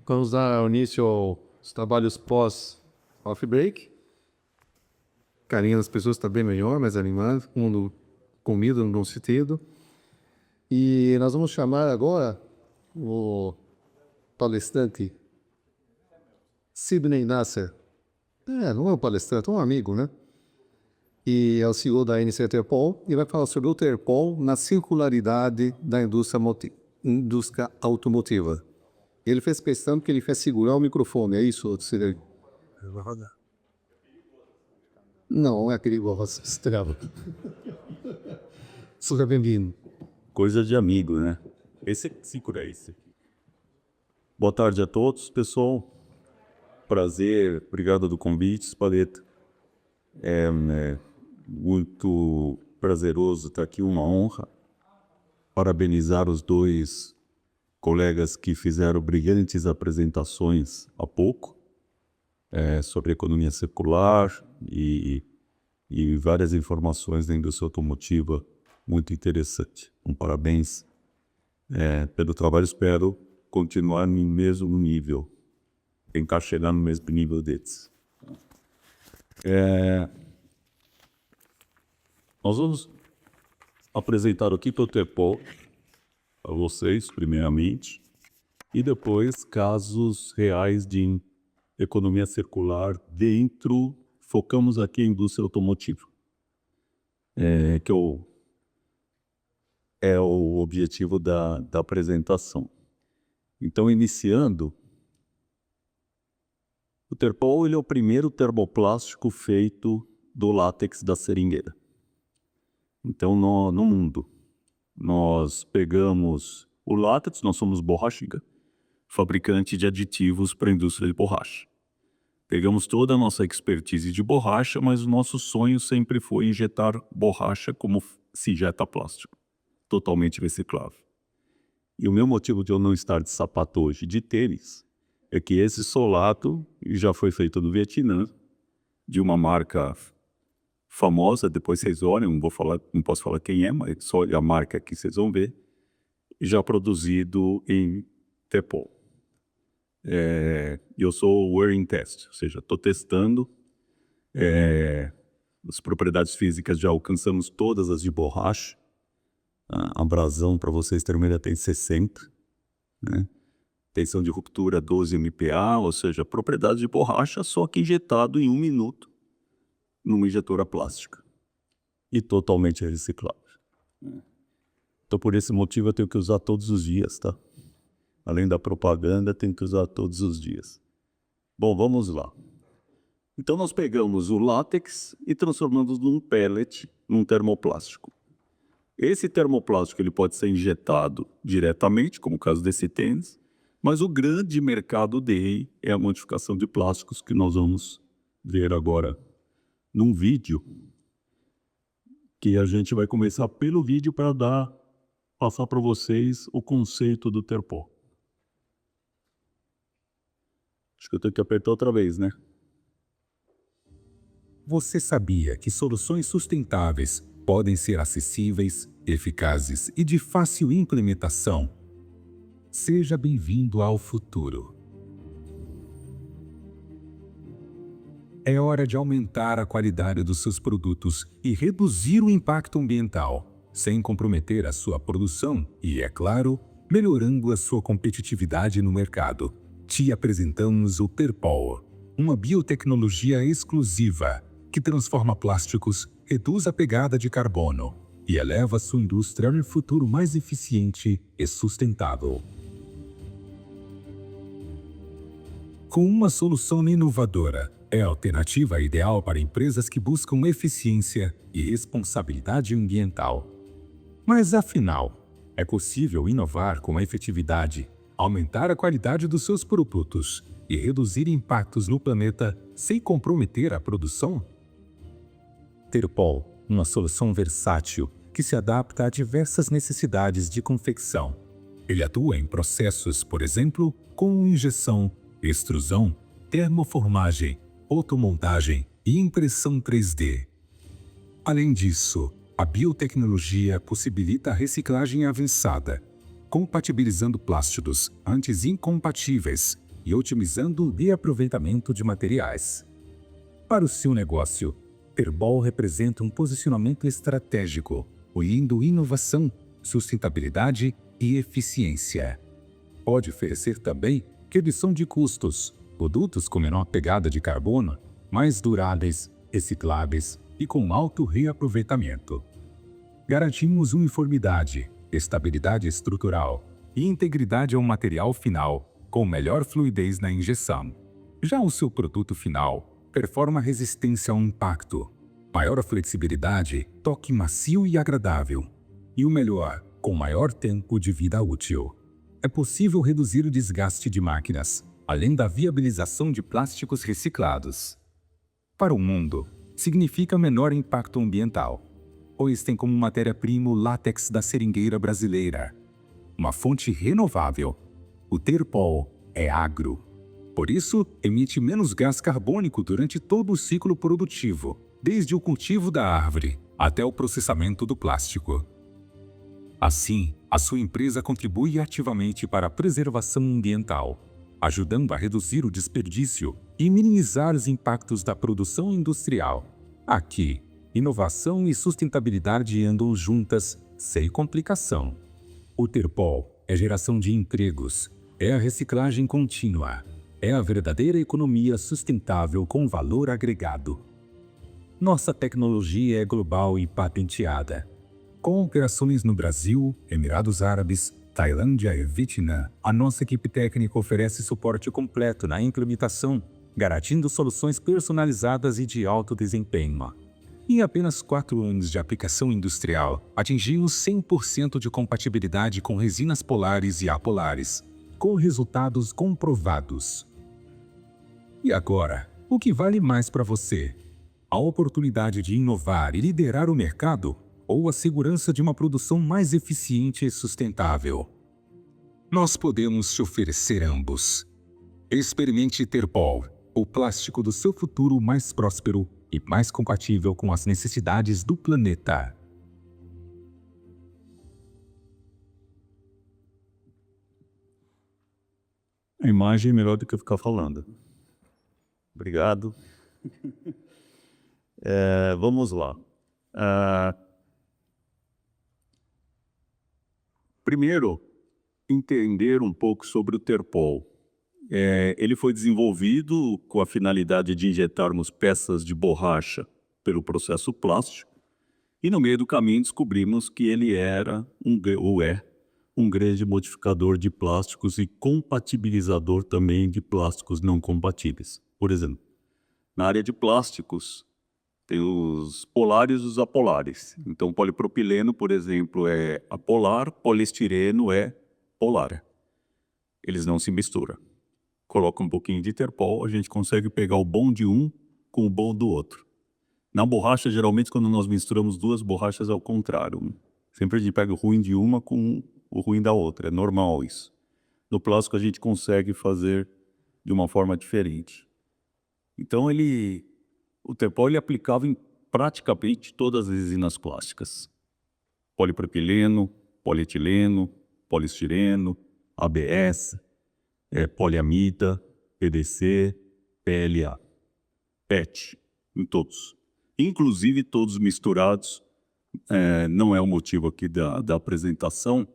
Vamos dar início aos trabalhos pós-off break. Carinha das pessoas está bem melhor, mais animado, mundo comido no bom sentido. E nós vamos chamar agora o palestrante Sidney Nasser. Não é um palestrante, é um amigo, né? E é o CEO da NC Terpol e vai falar sobre o Terpol na circularidade da indústria automotiva. Ele fez questão que ele quer segurar o microfone, é isso, Sidney? Não é perigoso, estrela. Seja bem-vindo. Coisa de amigo, né? Esse aqui, segura esse aqui. Boa tarde a todos, pessoal. Prazer, obrigado do convite, Spalletti. É muito prazeroso estar aqui, uma honra. Parabenizar os dois colegas que fizeram brilhantes apresentações há pouco sobre economia circular e várias informações da indústria automotiva muito interessante. Parabéns pelo trabalho, espero continuar no mesmo nível, tentar chegar no mesmo nível deles. Nós vamos apresentar aqui para o Terpol, a vocês, primeiramente, e depois casos reais de economia circular dentro, focamos aqui em indústria automotiva, que é o objetivo da apresentação. Então, iniciando, o Terpol ele é o primeiro termoplástico feito do látex da seringueira. Então, no mundo, nós pegamos o látex, nós somos Borrachiga, fabricante de aditivos para a indústria de borracha. Pegamos toda a nossa expertise de borracha, mas o nosso sonho sempre foi injetar borracha como se injeta plástico, totalmente reciclável. E o meu motivo de eu não estar de sapato hoje, de tênis, é que esse solato já foi feito no Vietnã, de uma marca famosa, depois vocês olham, não posso falar quem é, mas só olha a marca aqui vocês vão ver, já produzido em Terpol. Eu sou o wearing test, ou seja, estou testando as propriedades físicas, já alcançamos todas as de borracha. A abrasão, para vocês terem uma ideia, tem 60, né? Tensão de ruptura 12 MPa, ou seja, propriedade de borracha, só que injetado em 1 minuto numa injetora plástica e totalmente reciclável. Então, por esse motivo, eu tenho que usar todos os dias, tá? Além da propaganda, tenho que usar todos os dias. Bom, vamos lá. Então, nós pegamos o látex e transformamos num pellet, num termoplástico. Esse termoplástico ele pode ser injetado diretamente, como o caso desse tênis, mas o grande mercado dele é a modificação de plásticos, que nós vamos ver agora num vídeo, que a gente vai começar pelo vídeo para passar para vocês o conceito do Terpol. Acho que eu tenho que apertar outra vez, né? Você sabia que soluções sustentáveis podem ser acessíveis, eficazes e de fácil implementação? Seja bem-vindo ao futuro. É hora de aumentar a qualidade dos seus produtos e reduzir o impacto ambiental, sem comprometer a sua produção e, é claro, melhorando a sua competitividade no mercado. Te apresentamos o Terpol, uma biotecnologia exclusiva que transforma plásticos, reduz a pegada de carbono e eleva sua indústria a um futuro mais eficiente e sustentável. Com uma solução inovadora, é a alternativa ideal para empresas que buscam eficiência e responsabilidade ambiental. Mas afinal, é possível inovar com efetividade, aumentar a qualidade dos seus produtos e reduzir impactos no planeta sem comprometer a produção? Terpol, uma solução versátil que se adapta a diversas necessidades de confecção. Ele atua em processos, por exemplo, como injeção, extrusão, termoformagem, automontagem e impressão 3D. Além disso, a biotecnologia possibilita a reciclagem avançada, compatibilizando plásticos antes incompatíveis e otimizando o reaproveitamento de materiais. Para o seu negócio, Terbol representa um posicionamento estratégico, unindo inovação, sustentabilidade e eficiência. Pode oferecer também redução de custos, produtos com menor pegada de carbono, mais duráveis, recicláveis e com alto reaproveitamento. Garantimos uniformidade, estabilidade estrutural e integridade ao material final, com melhor fluidez na injeção. Já o seu produto final performa resistência ao impacto, maior flexibilidade, toque macio e agradável, e o melhor, com maior tempo de vida útil. É possível reduzir o desgaste de máquinas, além da viabilização de plásticos reciclados. Para o mundo, significa menor impacto ambiental, pois tem como matéria-prima o látex da seringueira brasileira, uma fonte renovável. O Terbol é agro. Por isso, emite menos gás carbônico durante todo o ciclo produtivo, desde o cultivo da árvore até o processamento do plástico. Assim, a sua empresa contribui ativamente para a preservação ambiental, ajudando a reduzir o desperdício e minimizar os impactos da produção industrial. Aqui, inovação e sustentabilidade andam juntas, sem complicação. O Terbol é geração de empregos, é a reciclagem contínua, é a verdadeira economia sustentável com valor agregado. Nossa tecnologia é global e patenteada. Com operações no Brasil, Emirados Árabes, Tailândia e Vietnã, a nossa equipe técnica oferece suporte completo na implementação, garantindo soluções personalizadas e de alto desempenho. Em apenas 4 anos de aplicação industrial, atingimos 100% de compatibilidade com resinas polares e apolares, com resultados comprovados. E agora, o que vale mais para você? A oportunidade de inovar e liderar o mercado ou a segurança de uma produção mais eficiente e sustentável? Nós podemos te oferecer ambos. Experimente Terbol, o plástico do seu futuro mais próspero e mais compatível com as necessidades do planeta. A imagem é melhor do que eu ficar falando. Obrigado. Vamos lá. Primeiro, entender um pouco sobre o Terbol. Ele foi desenvolvido com a finalidade de injetarmos peças de borracha pelo processo plástico e no meio do caminho descobrimos que ele era um grande modificador de plásticos e compatibilizador também de plásticos não compatíveis. Por exemplo, na área de plásticos, tem os polares e os apolares. Então, polipropileno, por exemplo, é apolar, poliestireno é polar. Eles não se misturam. Coloca um pouquinho de Terbol, a gente consegue pegar o bom de um com o bom do outro. Na borracha, geralmente, quando nós misturamos duas borrachas, é o contrário. Sempre a gente pega o ruim de uma com o ruim da outra. É normal isso. No plástico, a gente consegue fazer de uma forma diferente. Então, o Terbol é aplicável em praticamente todas as resinas plásticas. Polipropileno, polietileno, poliestireno, ABS, poliamida, PDC, PLA, PET, em todos. Inclusive todos misturados, não é o motivo aqui da apresentação,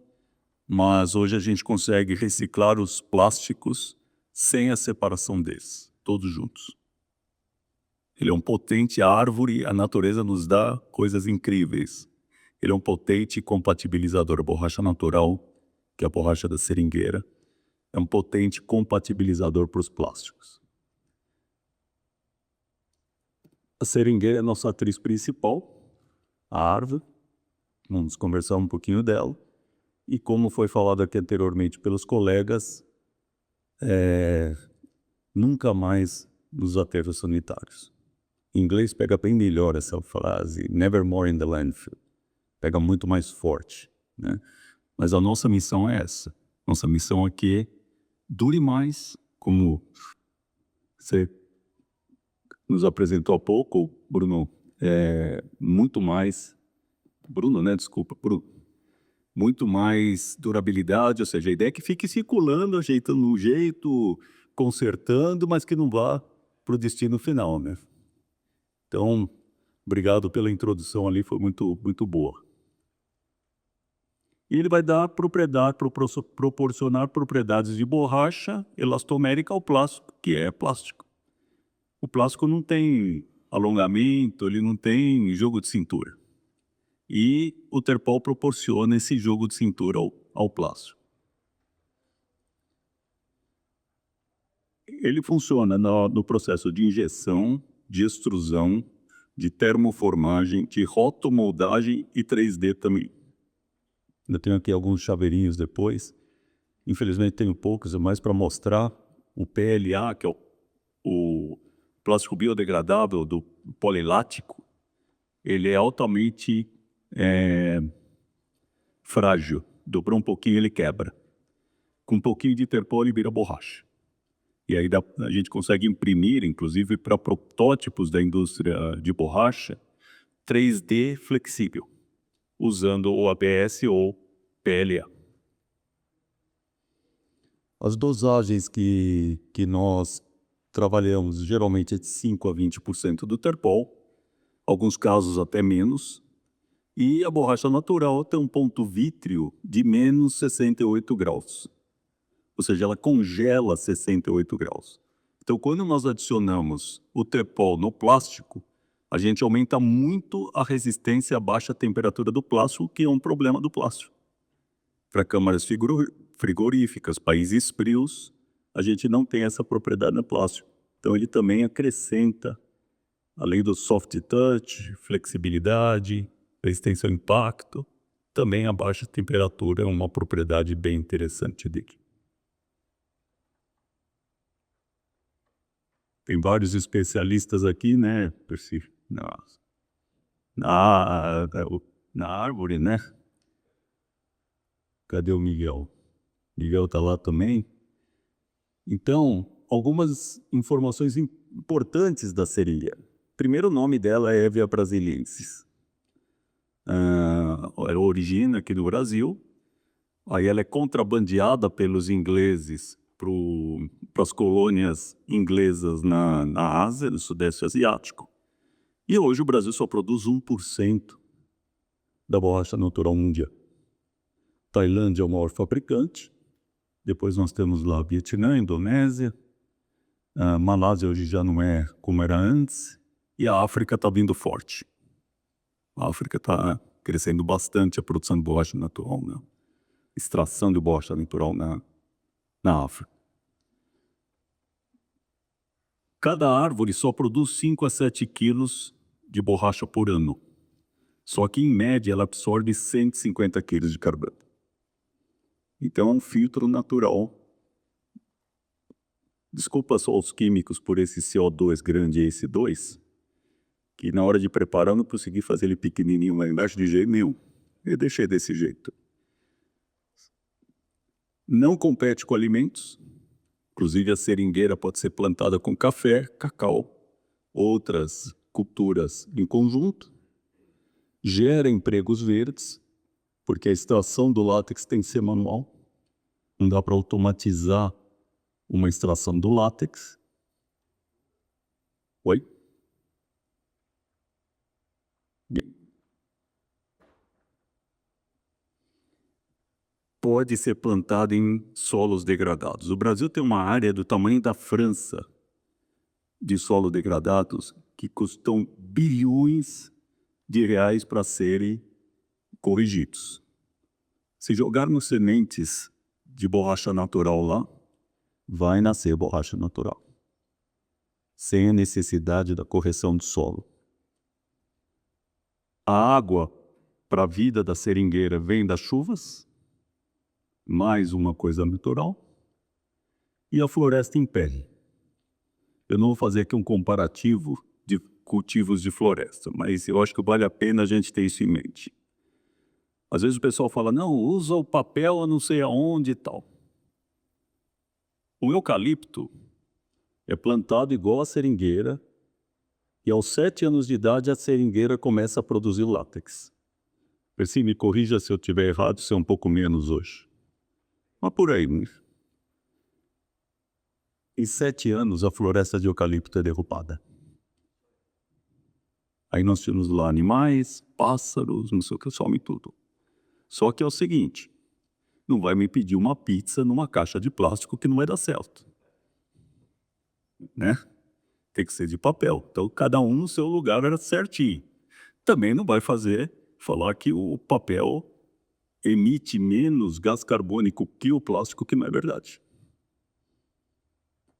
mas hoje a gente consegue reciclar os plásticos sem a separação deles, todos juntos. Ele é um potente árvore, a natureza nos dá coisas incríveis. Ele é um potente compatibilizador. A borracha natural, que é a borracha da seringueira, é um potente compatibilizador para os plásticos. A seringueira é a nossa atriz principal, a árvore. Vamos conversar um pouquinho dela. E como foi falado aqui anteriormente pelos colegas, nunca mais nos aterros sanitários. Em inglês pega bem melhor essa frase, never more in the landfill. Pega muito mais forte, né? Mas a nossa missão é essa. Nossa missão aqui é dure mais, como você nos apresentou há pouco, Bruno, muito mais... Bruno, né? Desculpa, Bruno. muito mais durabilidade, ou seja, a ideia é que fique circulando, ajeitando um jeito, consertando, mas que não vá para o destino final, né? Então, obrigado pela introdução ali, foi muito boa. E ele vai dar proporcionar propriedades de borracha elastomérica ao plástico, que é plástico. O plástico não tem alongamento, ele não tem jogo de cintura. E o Terpol proporciona esse jogo de cintura ao plástico. Ele funciona no processo de injeção, de extrusão, de termoformagem, de rotomoldagem e 3D também. Eu tenho aqui alguns chaveirinhos depois. Infelizmente tenho poucos, é mais para mostrar o PLA, que é o plástico biodegradável do polilático. Ele é altamente frágil. Dobrou um pouquinho, ele quebra. Com um pouquinho de Terpol, ele vira borracha. E aí a gente consegue imprimir, inclusive para protótipos da indústria de borracha, 3D flexível, usando o ABS ou PLA. As dosagens que nós trabalhamos geralmente é de 5 a 20% do Terpol, alguns casos até menos, e a borracha natural tem um ponto vítreo de menos 68 graus. Ou seja, ela congela a 68 graus. Então, quando nós adicionamos o Terpol no plástico, a gente aumenta muito a resistência à baixa temperatura do plástico, que é um problema do plástico. Para câmaras frigoríficas, países frios, a gente não tem essa propriedade no plástico. Então, ele também acrescenta, além do soft touch, flexibilidade, resistência ao impacto, também a baixa temperatura é uma propriedade bem interessante dele. Tem vários especialistas aqui, né, Percy? Na árvore, né? Cadê o Miguel? Miguel está lá também. Então, algumas informações importantes da seringa. Primeiro, o nome dela é Hevea brasiliensis. Ela origina aqui do Brasil. Aí ela é contrabandeada pelos ingleses para as colônias inglesas na Ásia, no Sudeste Asiático. E hoje o Brasil só produz 1% da borracha natural mundial. Tailândia é o maior fabricante. Depois nós temos lá Vietnã, Indonésia. Malásia hoje já não é como era antes. E a África está vindo forte. A África está crescendo bastante a produção de borracha natural, né? Extração de borracha natural na África. Cada árvore só produz 5 a 7 quilos de borracha por ano. Só que, em média, ela absorve 150 quilos de carbono. Então, é um filtro natural. Desculpa só os químicos por esse CO2 grande e esse 2, que na hora de preparar eu não consegui fazer ele pequenininho lá embaixo de jeito nenhum. Eu deixei desse jeito. Não compete com alimentos. Inclusive, a seringueira pode ser plantada com café, cacau, outras culturas em conjunto. Gera empregos verdes, porque a extração do látex tem que ser manual. Não dá para automatizar uma extração do látex. Oi? Pode ser plantado em solos degradados. O Brasil tem uma área do tamanho da França de solos degradados que custam bilhões de reais para serem corrigidos. Se jogarmos sementes de borracha natural lá, vai nascer borracha natural, sem a necessidade da correção do solo. A água para a vida da seringueira vem das chuvas, mais uma coisa natural, e a floresta impele. Eu não vou fazer aqui um comparativo de cultivos de floresta, mas eu acho que vale a pena a gente ter isso em mente. Às vezes o pessoal fala, não, usa o papel a não sei aonde e tal. O eucalipto é plantado igual a seringueira e aos 7 anos de idade a seringueira começa a produzir látex. Percy, me corrija se eu estiver errado, se é um pouco menos hoje. Mas por aí. Em 7 anos, a floresta de eucalipto é derrubada. Aí nós temos lá animais, pássaros, não sei o que, some tudo. Só que é o seguinte, não vai me pedir uma pizza numa caixa de plástico que não vai dar certo. Né? Tem que ser de papel. Então, cada um no seu lugar era certinho. Também não vai falar que o papel emite menos gás carbônico que o plástico, que não é verdade.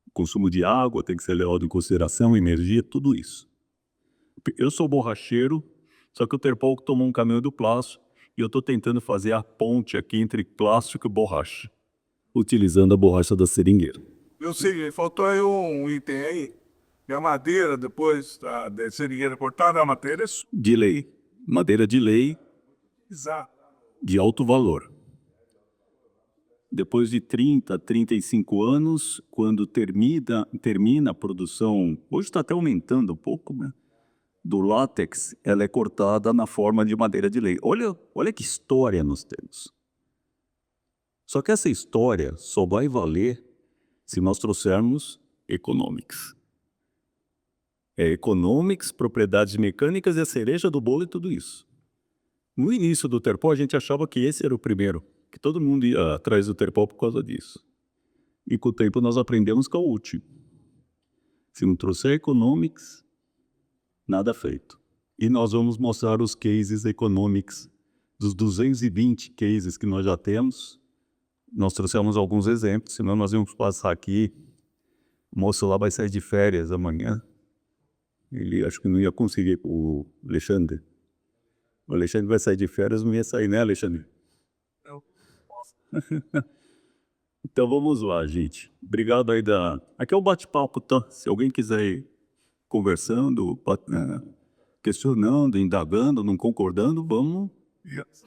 O consumo de água tem que ser levado em consideração, energia, tudo isso. Eu sou borracheiro, só que o Terpol tomou um caminhão do plástico e eu estou tentando fazer a ponte aqui entre plástico e borracha, utilizando a borracha da seringueira. Eu sei, faltou aí um item aí, que é a madeira, depois da seringueira cortada, a madeira é De lei. Madeira de lei, exato. de alto valor. Depois de 30, 35 anos, quando termina a produção, hoje está até aumentando um pouco, né? Do látex, ela é cortada na forma de madeira de lei. Olha que história nós temos. Só que essa história só vai valer se nós trouxermos economics. É economics, propriedades mecânicas e a cereja do bolo e tudo isso. No início do Terpol, a gente achava que esse era o primeiro, que todo mundo ia atrás do Terpol por causa disso. E com o tempo nós aprendemos que é o último. Se não trouxer economics, nada feito. E nós vamos mostrar os cases economics dos 220 cases que nós já temos. Nós trouxemos alguns exemplos, senão nós vamos passar aqui. O moço lá vai sair de férias amanhã. Ele acho que não ia conseguir, o Alexandre. O Alexandre vai sair de férias, não ia sair, né, Alexandre? Não. Então vamos lá, gente. Obrigado aí Aqui é o bate-papo, tá? Se alguém quiser ir conversando, questionando, indagando, não concordando, vamos. Yes.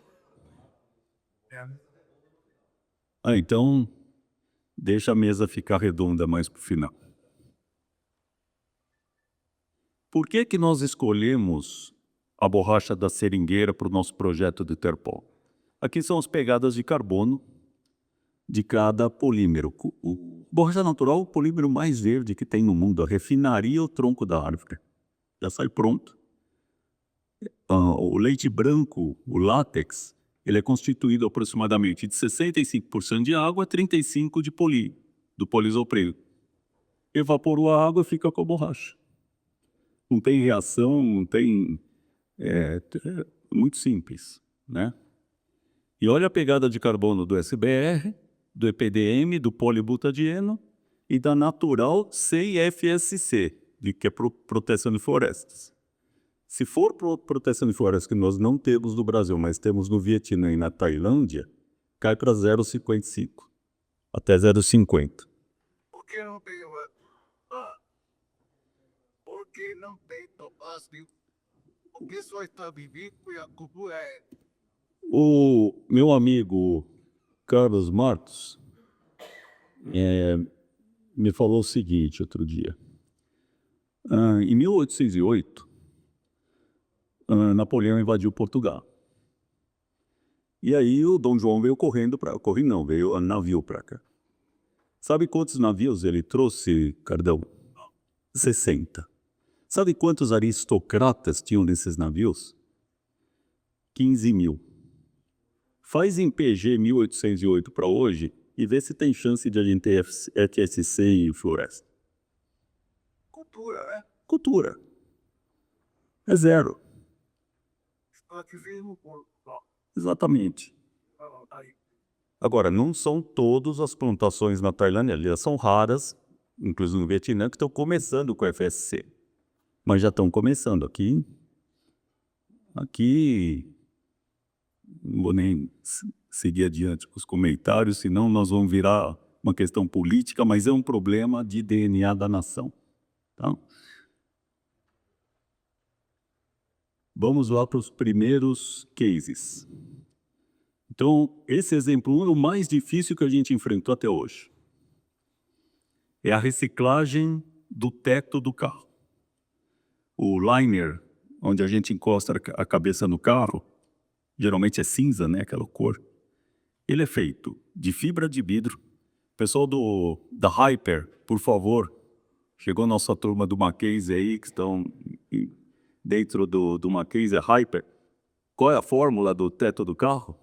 É. Então, deixa a mesa ficar redonda mais para o final. Por que que nós escolhemos a borracha da seringueira para o nosso projeto de Terpol? Aqui são as pegadas de carbono de cada polímero. Borracha natural é o polímero mais verde que tem no mundo. A refinaria é o tronco da árvore. Já sai pronto. O leite branco, o látex, ele é constituído aproximadamente de 65% de água, 35% do polisopreno. Evaporou a água e fica com a borracha. Não tem reação, não tem... É muito simples, né? E olha a pegada de carbono do SBR, do EPDM, do polibutadieno e da natural CIFSC, que é proteção de florestas. Se for proteção de florestas que nós não temos no Brasil, mas temos no Vietnã e na Tailândia, cai para 0,55 até 0,50. Por que não tem... Por que não tem topázio? Por que só está vivido e a cultura é... O meu amigo Carlos Martos me falou o seguinte outro dia. Em 1808, Napoleão invadiu Portugal. E aí o Dom João veio veio a navio para cá. Sabe quantos navios ele trouxe, Cardão? 60. Sabe quantos aristocratas tinham nesses navios? 15 mil. Faz em PG 1808 para hoje e vê se tem chance de a gente ter FSC em floresta. Cultura, né? Cultura. É zero. Ativismo por... Exatamente. Aí. Agora, não são todas as plantações na Tailândia, elas são raras, inclusive no Vietnã, que estão começando com FSC. Mas já estão começando aqui. Não vou nem seguir adiante com os comentários, senão nós vamos virar uma questão política, mas é um problema de DNA da nação. Tá? Vamos lá para os primeiros cases. Então, esse exemplo 1 é o mais difícil que a gente enfrentou até hoje. É a reciclagem do teto do carro. O liner, onde a gente encosta a cabeça no carro, geralmente é cinza, né, aquela cor. Ele é feito de fibra de vidro. Pessoal da Hyper, por favor, chegou nossa turma do Mackenzie aí, que estão dentro do Mackenzie Hyper. Qual é a fórmula do teto do carro?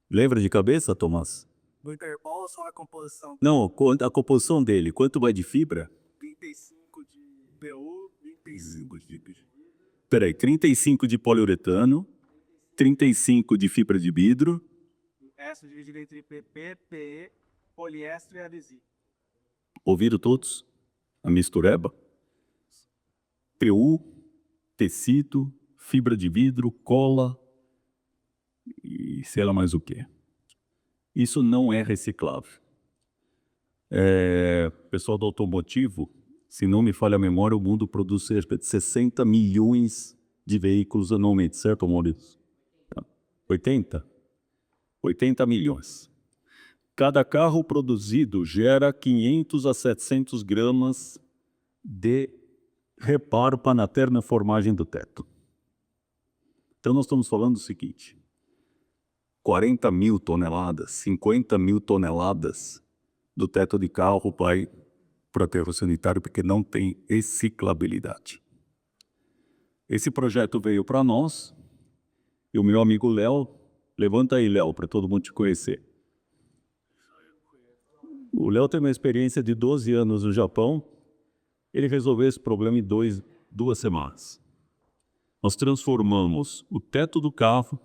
Lembra de cabeça, Tomás? Do intervalo só a composição. Não, a composição dele. Quanto vai de fibra? 35 de PU, 25 de... Peraí, 35 de poliuretano, 35 de fibra de vidro. Essa dividida entre PP, PE, poliéster e adesivo. Ouviram todos? A mistureba? PU, tecido, fibra de vidro, cola e sei lá mais o que. Isso não é reciclável. Pessoal do automotivo, se não me falha a memória, o mundo produz cerca de 60 milhões de veículos anualmente, certo, Maurício? 80? 80 milhões. Cada carro produzido gera 500 a 700 gramas de reparo para na termoformagem do teto. Então nós estamos falando do seguinte: 40 mil toneladas, 50 mil toneladas do teto de carro vai para o aterro sanitário porque não tem reciclabilidade. Esse projeto veio para nós e o meu amigo Léo, levanta aí, Léo, para todo mundo te conhecer. O Léo tem uma experiência de 12 anos no Japão. Ele resolveu esse problema em 2 semanas. Nós transformamos o teto do carro.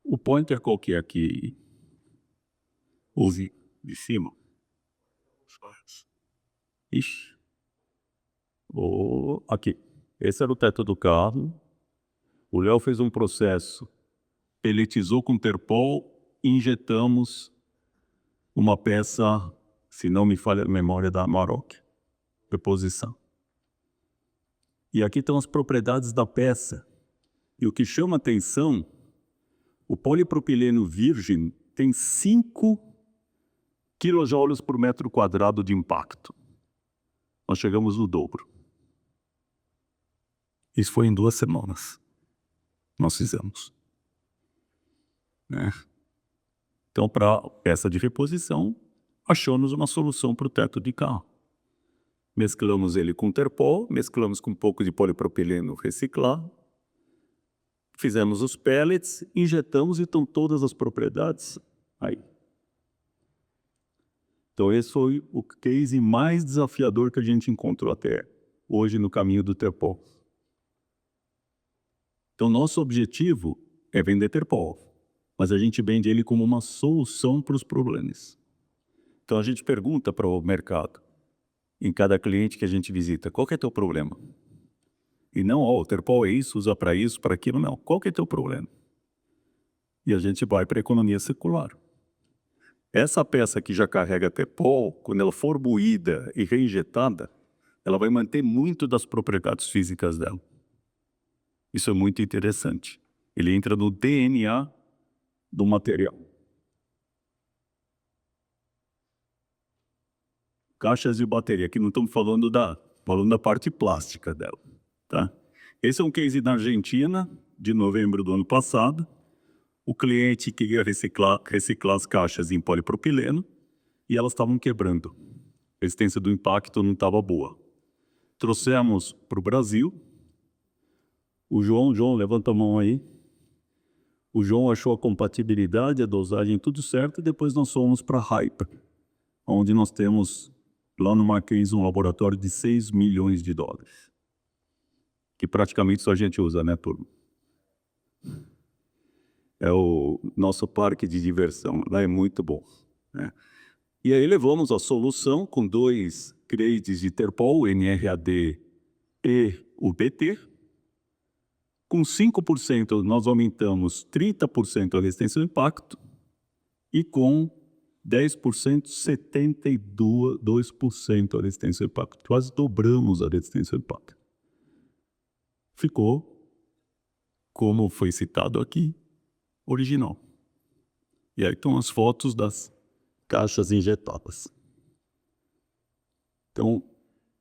O pointer qual que é aqui? Ouve de cima. Ixi. Aqui. Esse era o teto do carro. O Léo fez um processo. Peletizou com terpol e injetamos uma peça, se não me falha a memória, da Amarok. Preposição. E aqui estão as propriedades da peça. E o que chama atenção, o polipropileno virgem tem 5 kJ por metro quadrado de impacto. Nós chegamos no dobro. Isso foi em 2 semanas. Nós fizemos. Então, para peça de reposição, achamos uma solução para o teto de carro. Mesclamos ele com terpol, mesclamos com um pouco de polipropileno reciclado, fizemos os pellets, injetamos e estão todas as propriedades aí. Então esse foi o case mais desafiador que a gente encontrou até hoje no caminho do terpol. Então nosso objetivo é vender terpol, mas a gente vende ele como uma solução para os problemas. Então a gente pergunta para o mercado, em cada cliente que a gente visita, qual que é teu problema? E não, o terpol é isso, usa para isso, para aquilo, não. Qual que é teu problema? E a gente vai para a economia circular. Essa peça que já carrega terpol, quando ela for moída e reinjetada, ela vai manter muito das propriedades físicas dela. Isso é muito interessante. Ele entra no DNA do material. Caixas de bateria, aqui não estamos falando da parte plástica dela, tá? Esse é um case da Argentina, de novembro do ano passado. O cliente queria reciclar as caixas em polipropileno e elas estavam quebrando. A resistência do impacto não estava boa. Trouxemos para o Brasil. O João, levanta a mão aí. O João achou a compatibilidade, a dosagem, tudo certo, e depois nós fomos para a Hyper, onde nós temos lá no Mackenzie um laboratório de 6 milhões de dólares. Que praticamente só a gente usa, né, turma? É o nosso parque de diversão, lá é muito bom, né? E aí levamos a solução com 2 grades de terpol, NRAD e UBT. Com 5% nós aumentamos 30% a resistência ao impacto e com 10%, 72% a resistência ao impacto. Quase dobramos a resistência ao impacto. Ficou, como foi citado aqui, original. E aí estão as fotos das caixas injetadas. Então,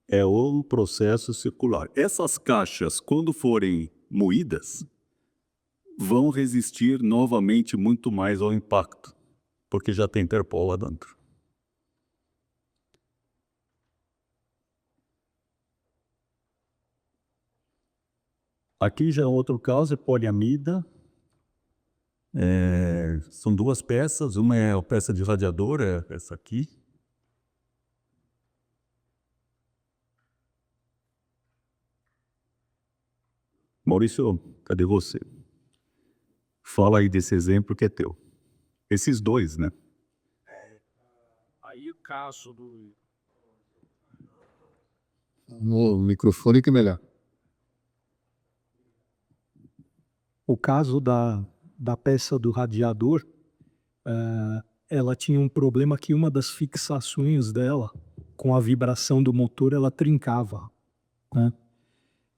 é um processo circular. Essas caixas, quando forem moídas, vão resistir novamente muito mais ao impacto, porque já tem terpol lá dentro. Aqui já é outro caso, é poliamida. São duas peças, uma é a peça de radiador, é essa aqui. Maurício, cadê você? Fala aí desse exemplo que é teu. Esses dois, né? Aí o caso do... No microfone que é melhor. O caso da peça do radiador, ela tinha um problema que uma das fixações dela, com a vibração do motor, ela trincava, né?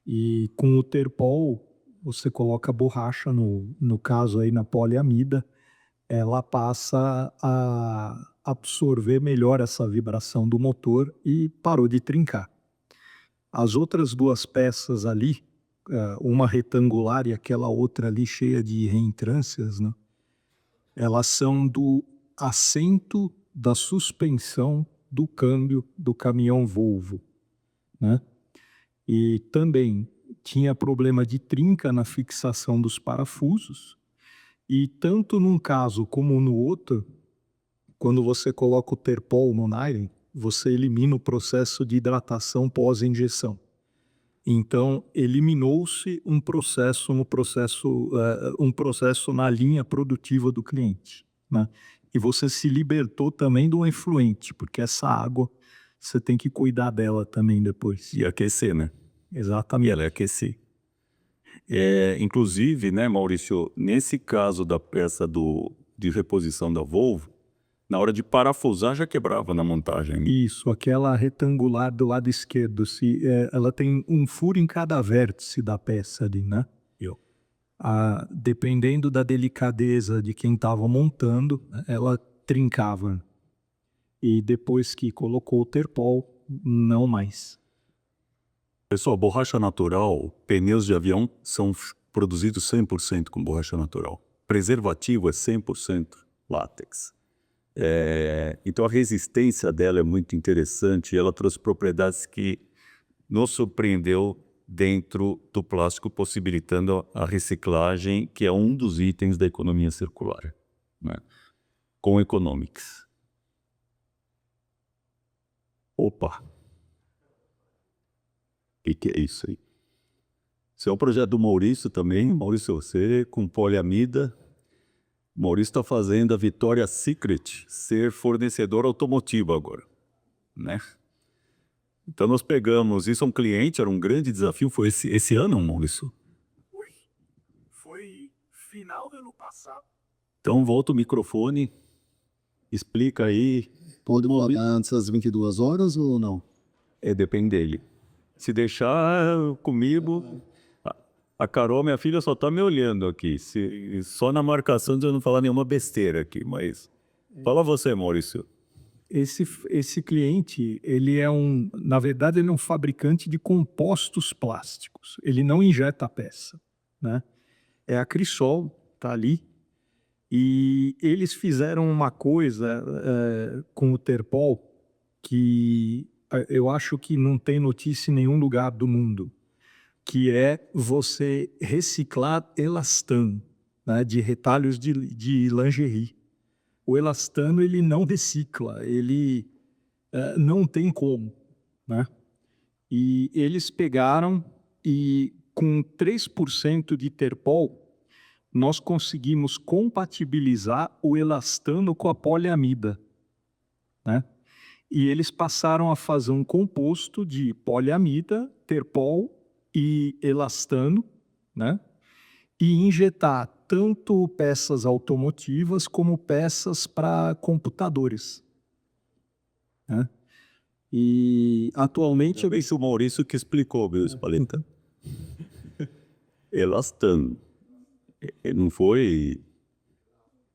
E com o terpol, você coloca borracha, no caso aí na poliamida, ela passa a absorver melhor essa vibração do motor e parou de trincar. As outras duas peças ali, uma retangular e aquela outra ali cheia de reentrâncias, né? Elas são do assento da suspensão do câmbio do caminhão Volvo, né? E também tinha problema de trinca na fixação dos parafusos, e tanto num caso como no outro, quando você coloca o terpol no nylon, você elimina o processo de hidratação pós-injeção. Então, eliminou-se um processo na linha produtiva do cliente, né? E você se libertou também do efluente, porque essa água você tem que cuidar dela também depois. E aquecer, né? Exatamente. E ela é aquecer. Inclusive, né, Maurício, nesse caso da peça de reposição da Volvo, na hora de parafusar já quebrava na montagem. Isso, aquela retangular do lado esquerdo, ela tem um furo em cada vértice da peça ali, né? Dependendo da delicadeza de quem estava montando, ela trincava. E depois que colocou o terpol, não mais. Pessoal, borracha natural, pneus de avião são produzidos 100% com borracha natural. Preservativo é 100% látex. Então a resistência dela é muito interessante e ela trouxe propriedades que nos surpreendeu dentro do plástico, possibilitando a reciclagem, que é um dos itens da economia circular, né? Com economics. Opa! O que é isso aí? Esse é um projeto do Maurício também. Maurício, você com poliamida. Maurício está fazendo a Vitória Secret ser fornecedor automotivo agora, né? Então nós pegamos, isso é um cliente, era um grande desafio, foi esse ano, Maurício? Foi final do ano passado. Então volta o microfone, explica aí. Pode morar antes das 22 horas ou não? Depende dele. Se deixar comigo, a Carol, minha filha, só tá me olhando aqui. Só na marcação de eu não falar nenhuma besteira aqui, mas... Fala você, Maurício. Esse cliente, na verdade, ele é um fabricante de compostos plásticos. Ele não injeta a peça, né? É a Crisol, tá ali. E eles fizeram uma coisa com o terpol que eu acho que não tem notícia em nenhum lugar do mundo, que é você reciclar elastano, né, de retalhos de lingerie. O elastano, ele não recicla, ele não tem como, né? E eles pegaram e com 3% de terpol, nós conseguimos compatibilizar o elastano com a poliamida, né? E eles passaram a fazer um composto de poliamida, terpol e elastano, né? E injetar tanto peças automotivas como peças para computadores, né? E atualmente... Isso o Maurício que explicou, viu, Spalenta? Elastano. Não foi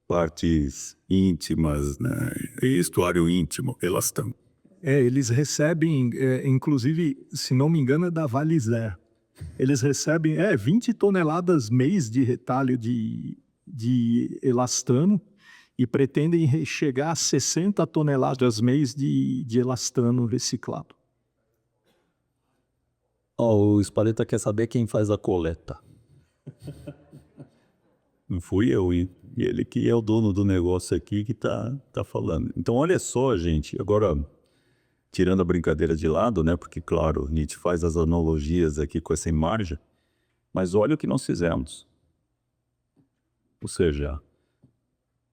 partes íntimas, né? Estuário íntimo, elastano. Eles recebem, inclusive, se não me engano, é da Valizer. Eles recebem 20 toneladas mês de retalho de elastano e pretendem chegar a 60 toneladas mês de elastano reciclado. O Spaleta quer saber quem faz a coleta. Não fui eu, e ele que é o dono do negócio aqui que tá falando. Então olha só, gente, agora tirando a brincadeira de lado, né, porque claro, Nietzsche faz as analogias aqui com essa imagem, mas olha o que nós fizemos. Ou seja,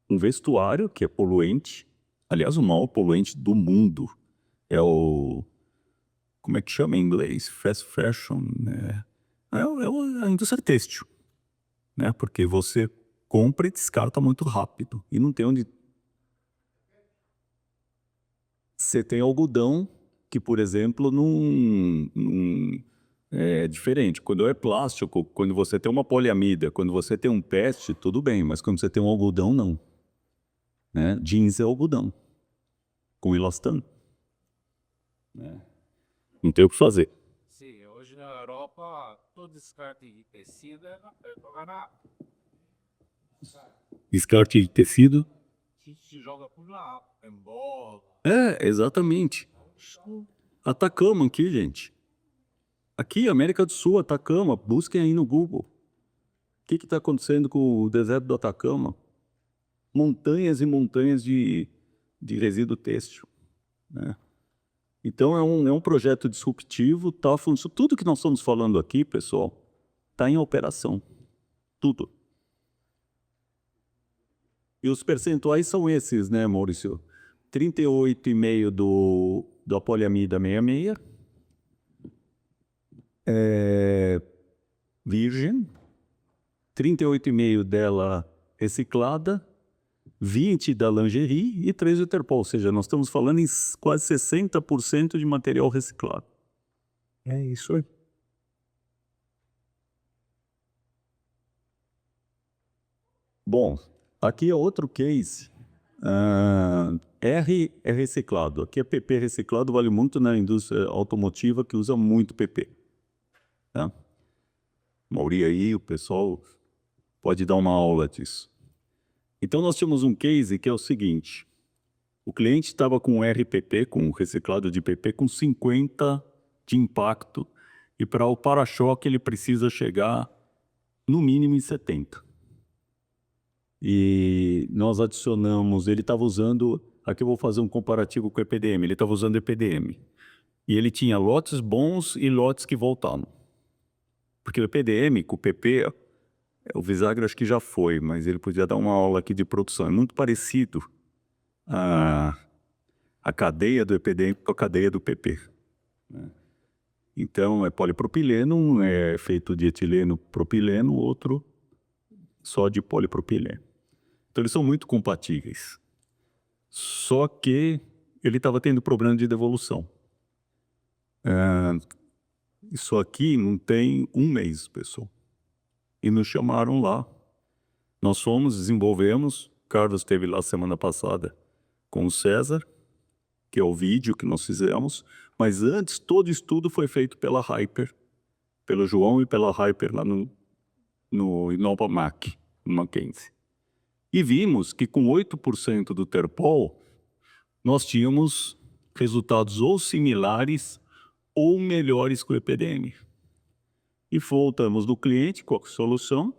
um vestuário que é poluente, aliás, o maior poluente do mundo é o... Como é que chama em inglês? Fast fashion, né? É a indústria têxtil, né? Porque você compra e descarta muito rápido e não tem onde... Você tem algodão que, por exemplo, não é diferente. Quando é plástico, quando você tem uma poliamida, quando você tem um PET, tudo bem, mas quando você tem um algodão, não. Né? Jeans é algodão, com elastano. Né? Não tem o que fazer. Sim, hoje na Europa, todo descarte de tecido é na Descarte de tecido. se joga por lá, em bola. Exatamente. Atacama aqui, gente. Aqui, América do Sul, Atacama, busquem aí no Google. O que está acontecendo com o deserto do Atacama? Montanhas e montanhas de resíduo têxtil. Né? Então é um projeto disruptivo, tá funcionando. Tudo que nós estamos falando aqui, pessoal, está em operação. Tudo. E os percentuais são esses, né, Maurício? 38,5% da poliamida 66, virgem, 38,5% dela reciclada, 20% da lingerie e 3% do terpol. Ou seja, nós estamos falando em quase 60% de material reciclado. É isso aí. Bom, aqui é outro case. R é reciclado. Aqui é PP reciclado, vale muito na indústria automotiva que usa muito PP. Tá? Mauri aí, o pessoal pode dar uma aula disso. Então nós tínhamos um case que é o seguinte. O cliente estava com RPP, com reciclado de PP, com 50 de impacto. E para o para-choque ele precisa chegar no mínimo em 70. E nós adicionamos, ele estava usando, aqui eu vou fazer um comparativo com o EPDM, ele estava usando EPDM. E ele tinha lotes bons e lotes que voltaram. Porque o EPDM, com o PP, o Visagra acho que já foi, mas ele podia dar uma aula aqui de produção. É muito parecido a cadeia do EPDM com a cadeia do PP. Né? Então, é polipropileno, um é feito de etileno propileno, outro só de polipropileno. Então, eles são muito compatíveis. Só que ele estava tendo problema de devolução. Isso aqui não tem um mês, pessoal. E nos chamaram lá. Nós fomos, desenvolvemos. Carlos esteve lá semana passada com o César, que é o vídeo que nós fizemos. Mas antes, todo estudo foi feito pela Hyper, pelo João e pela Hyper lá no Inovamac, no Mackenzie. E vimos que com 8% do terpol, nós tínhamos resultados ou similares ou melhores que o EPDM. E voltamos do cliente com a solução.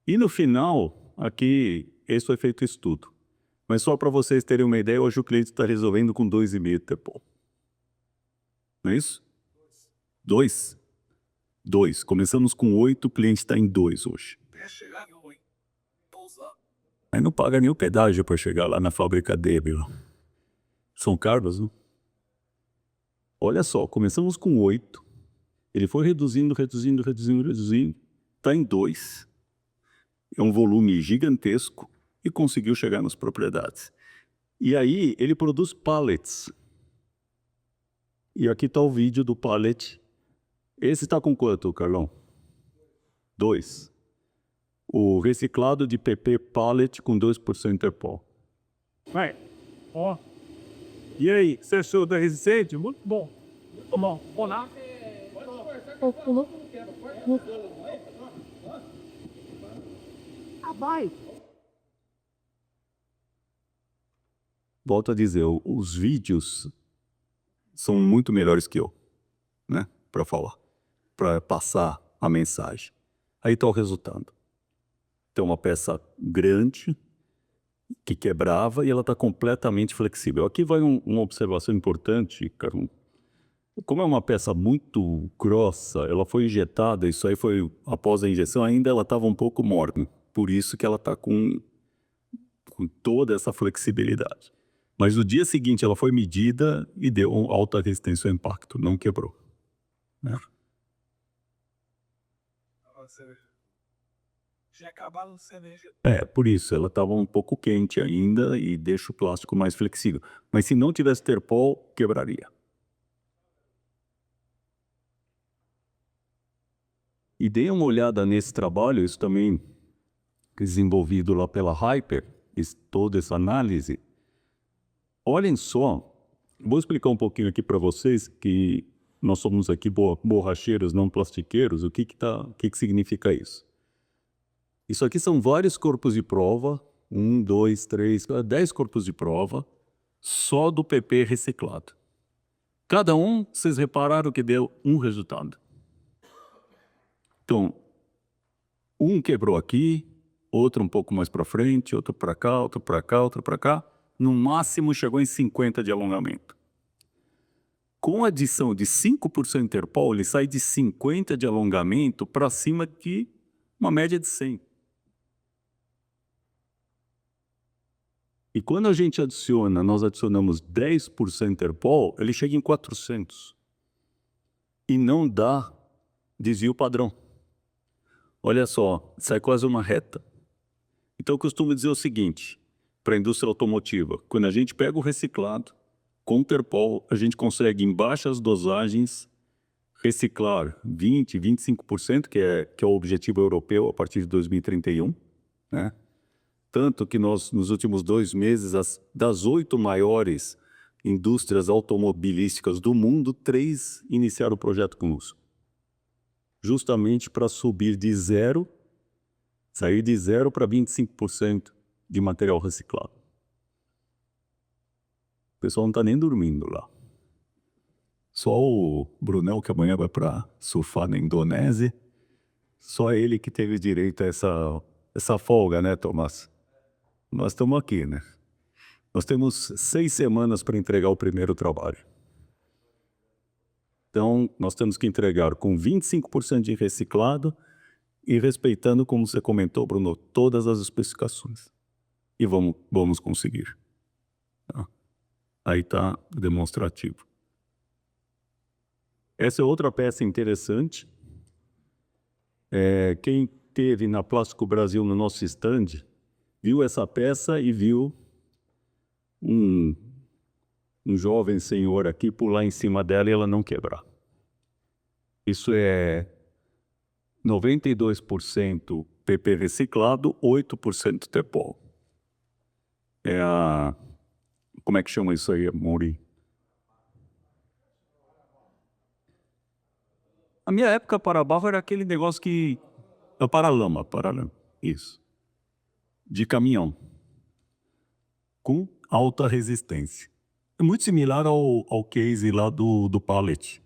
E no final, aqui, esse foi feito estudo. Mas só para vocês terem uma ideia, hoje o cliente está resolvendo com 2,5 de terpol. Não é isso? 2. 2. Começamos com 8, o cliente está em 2 hoje. Aí não paga nem o pedágio para chegar lá na fábrica dele. São Carlos, não? Olha só, começamos com 8. Ele foi reduzindo. Está em 2. É um volume gigantesco e conseguiu chegar nas propriedades. E aí ele produz pallets. E aqui está o vídeo do pallet. Esse está com quanto, Carlão? 2. O reciclado de PP pallet com 2% de terpol. Vai, ó. E aí, você achou da resistente? Muito bom. Muito bom. Olá. Volto a dizer, os vídeos são muito melhores que eu, né? Para falar, para passar a mensagem. Aí está o resultado. Tem uma peça grande que quebrava e ela está completamente flexível. Aqui vai uma observação importante, Carlos. Como é uma peça muito grossa, ela foi injetada, isso aí foi após a injeção, ainda ela estava um pouco morna. Por isso que ela está com toda essa flexibilidade. Mas no dia seguinte ela foi medida e deu alta resistência ao impacto, não quebrou. Né? Tinha acabado de cerveja. Por isso, ela estava um pouco quente ainda e deixa o plástico mais flexível. Mas se não tivesse terpol, quebraria. E dei uma olhada nesse trabalho, isso também desenvolvido lá pela Hyper, toda essa análise. Olhem só, vou explicar um pouquinho aqui para vocês que nós somos aqui borracheiros, não plastiqueiros. O que significa isso? Isso aqui são vários corpos de prova, 1, 2, 3, 10 corpos de prova, só do PP reciclado. Cada um, vocês repararam que deu um resultado. Então, um quebrou aqui, outro um pouco mais para frente, outro para cá, outro para cá, outro para cá. No máximo chegou em 50 de alongamento. Com a adição de 5% Interpol, ele sai de 50 de alongamento para cima de uma média de 100. E quando a gente nós adicionamos 10% Interpol, ele chega em 400. E não dá desvio padrão. Olha só, sai quase uma reta. Então eu costumo dizer o seguinte, para a indústria automotiva, quando a gente pega o reciclado, com Terpol, a gente consegue, em baixas dosagens, reciclar 20%, 25%, que é o objetivo europeu a partir de 2031. Né? Tanto que nós, nos últimos 2 meses, das 8 maiores indústrias automobilísticas do mundo, 3 iniciaram o projeto conosco. Justamente para sair de 0 para 25% de material reciclado. O pessoal não está nem dormindo lá. Só o Brunel, que amanhã vai para surfar na Indonésia, só ele que teve direito a essa folga, né, Tomás? Nós estamos aqui, né? Nós temos 6 semanas para entregar o primeiro trabalho. Então, nós temos que entregar com 25% de reciclado e respeitando, como você comentou, Bruno, todas as especificações. E vamos conseguir. Tá? Aí está demonstrativo. Essa é outra peça interessante. Quem teve na Plástico Brasil no nosso stand, viu essa peça e viu um jovem senhor aqui pular em cima dela e ela não quebrar. Isso é 92% PP reciclado, 8% Terpol. Como é que chama isso aí, Mauri? Na minha época, para-barro era aquele negócio que... É o paralama, isso. De caminhão. Com alta resistência. É muito similar ao case lá do pallet.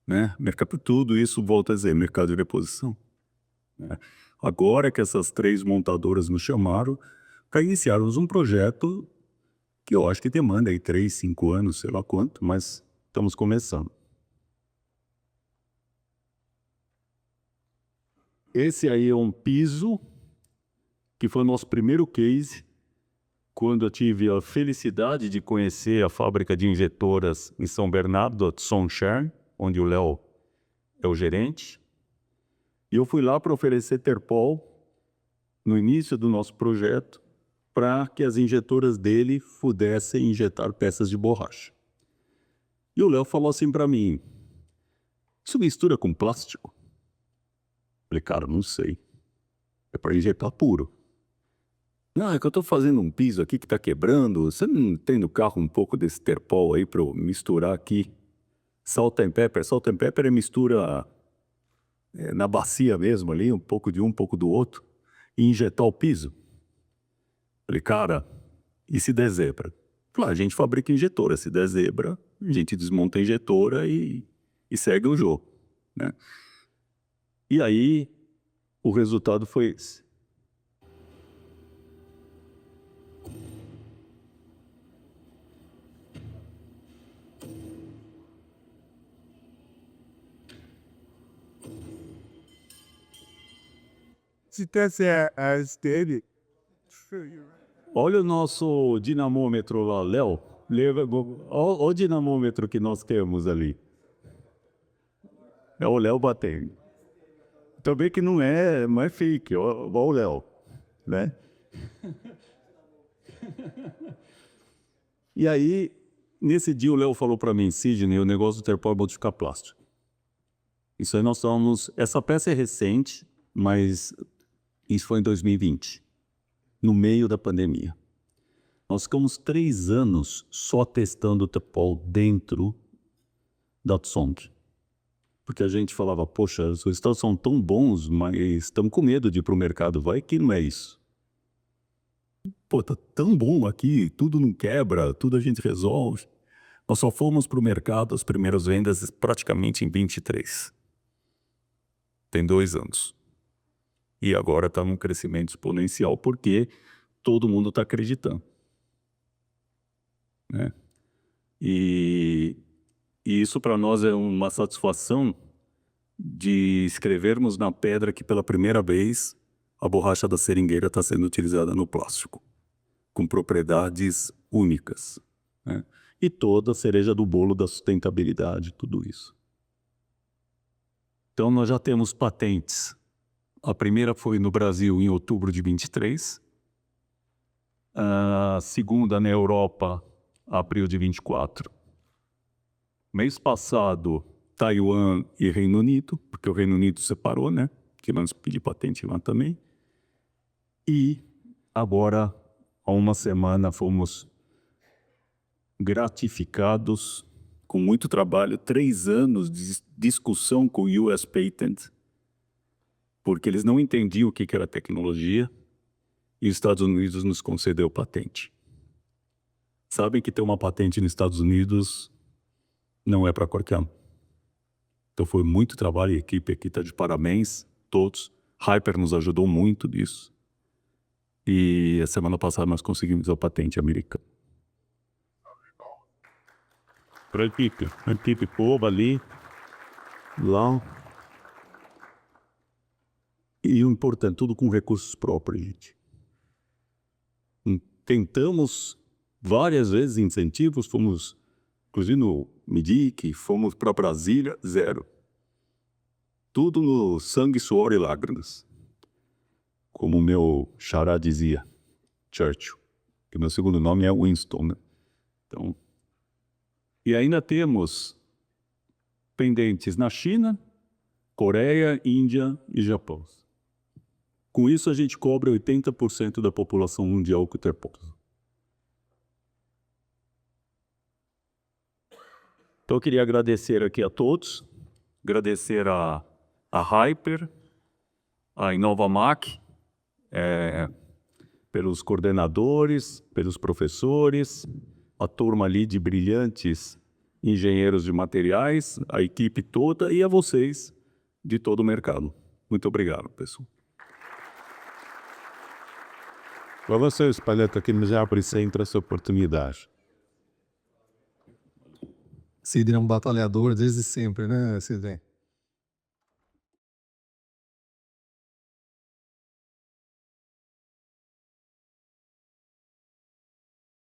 Né? Tudo isso, volta a dizer, mercado de reposição. Né? Agora que essas 3 montadoras nos chamaram para iniciarmos um projeto que eu acho que demanda aí 3, 5 anos, sei lá quanto, mas estamos começando. Esse aí é um piso, que foi o nosso primeiro case, quando eu tive a felicidade de conhecer a fábrica de injetoras em São Bernardo, a Sonshare, onde o Léo é o gerente. E eu fui lá para oferecer Terpol no início do nosso projeto para que as injetoras dele pudessem injetar peças de borracha. E o Léo falou assim para mim, isso mistura com plástico? Falei, cara, não sei. É para injetar puro. Não, é que eu estou fazendo um piso aqui que está quebrando. Você não tem no carro um pouco desse Terpol aí para eu misturar aqui? Salt and pepper. Salt and pepper é mistura na bacia mesmo ali, um pouco de um pouco do outro, e injetar o piso. Falei, cara, e se der zebra? Falei, a gente fabrica injetora, se der zebra, a gente desmonta a injetora e segue o jogo, né? E aí, o resultado foi esse. Se tivesse a STM, Olha o nosso dinamômetro lá, Léo. Olha o dinamômetro que nós temos ali. É o Léo batendo. Também que não é fake, olha o Léo, né? E aí, nesse dia o Léo falou para mim, Sidney, o negócio do Terpol é modificar plástico. Isso aí nós estamos... Essa peça é recente, mas isso foi em 2020, no meio da pandemia. Nós ficamos 3 anos só testando o Terpol dentro da Tsong. Porque a gente falava, poxa, os resultados são tão bons, mas estamos com medo de ir para o mercado. Vai que não é isso. Pô, tá tão bom aqui, tudo não quebra, tudo a gente resolve. Nós só fomos para o mercado, as primeiras vendas praticamente em 23. Tem 2 anos. E agora está num crescimento exponencial, porque todo mundo está acreditando, né? E isso para nós é uma satisfação de escrevermos na pedra que pela primeira vez a borracha da seringueira está sendo utilizada no plástico, com propriedades únicas, né? E toda a cereja do bolo da sustentabilidade, tudo isso. Então nós já temos patentes. A primeira foi no Brasil em outubro de 23, a segunda na Europa, abril de 24. Mês passado, Taiwan e Reino Unido, porque o Reino Unido separou, né? Que nós pedimos patente lá também. E agora, há uma semana, fomos gratificados com muito trabalho, 3 anos de discussão com o US Patent, porque eles não entendiam o que era tecnologia, e os Estados Unidos nos concedeu patente. Sabem que ter uma patente nos Estados Unidos não é para qualquer um. Então foi muito trabalho, e a equipe aqui está de parabéns, todos. Hyper nos ajudou muito nisso. E a semana passada nós conseguimos a patente americana. Para a equipe povo ali, lá. E o importante, tudo com recursos próprios, gente. Tentamos várias vezes incentivos, fomos, inclusive no MIDIC, fomos para Brasília, 0. Tudo no sangue, suor e lágrimas. Como o meu xará dizia, Churchill, que meu segundo nome é Winston, né? Então, e ainda temos pendentes na China, Coreia, Índia e Japão. Com isso, a gente cobre 80% da população mundial com o Terpol. Então, eu queria agradecer aqui a todos, agradecer a Hyper, a InovaMac, pelos coordenadores, pelos professores, a turma ali de brilhantes engenheiros de materiais, a equipe toda e a vocês de todo o mercado. Muito obrigado, pessoal. Para vocês, Palheta, que me já abre sempre essa oportunidade. Sidney é um batalhador desde sempre, né, Sidney?